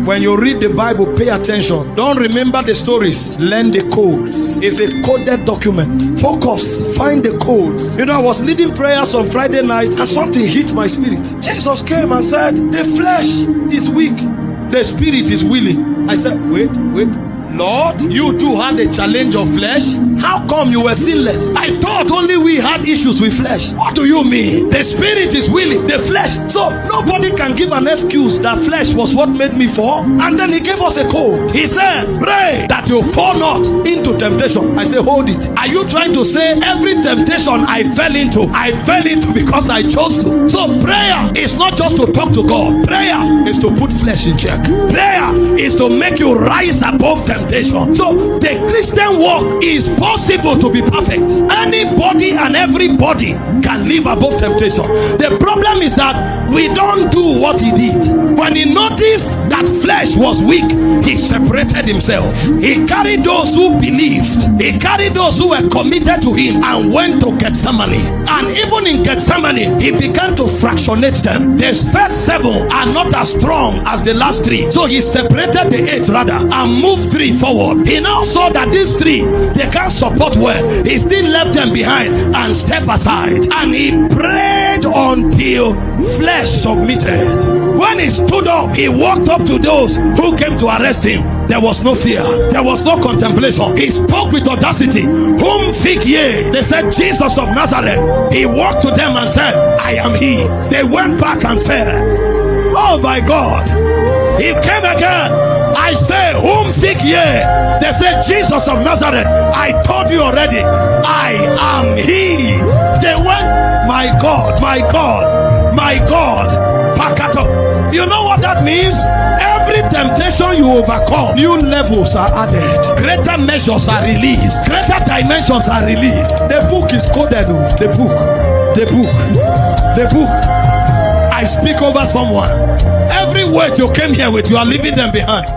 When you read the Bible, pay attention. Don't remember the stories. Learn the codes. It's a coded document. Focus. Find the codes. You know, I was leading prayers on Friday night and something hit my spirit. Jesus came and said, the flesh is weak, the spirit is willing. I said, wait. Lord, you too had a challenge of flesh. How come you were sinless? I thought only we had issues with flesh. What do you mean? The spirit is willing, the flesh. So nobody can give an excuse that flesh was what made me fall. And then he gave us a code. He said, pray that you fall not into temptation. I say, hold it. Are you trying to say every temptation I fell into because I chose to? So prayer is not just to talk to God. Prayer is to put flesh in check. Prayer is to make you rise above temptation. So the Christian walk is possible to be perfect. Anybody and everybody can live above temptation. The problem is that we don't do what he did. When he noticed that flesh was weak, he separated himself. He carried those who believed. He carried those who were committed to him and went to Gethsemane. And even in Gethsemane, he began to fractionate them. The first 7 are not as strong as the last 3. So he separated the 8 rather and moved 3 forward. He now saw that these 3, they can't support well. He still left them behind and stepped aside. And he prayed until flesh submitted. When he stood up, he walked up to those who came to arrest him. There was no fear. There was no contemplation. He spoke with audacity. Whom seek ye? They said, Jesus of Nazareth. He walked to them and said, I am he. They went back and fell. Oh my God. He came again. I say, whom seek ye? They said, Jesus of Nazareth. I told you already, I am he. They went, my God, my God, my God. Pack it up. You know what that means? Every temptation you overcome, new levels are added, greater measures are released, greater dimensions are released. The book is coded. The book. I speak over someone. Every word you came here with, you are leaving them behind.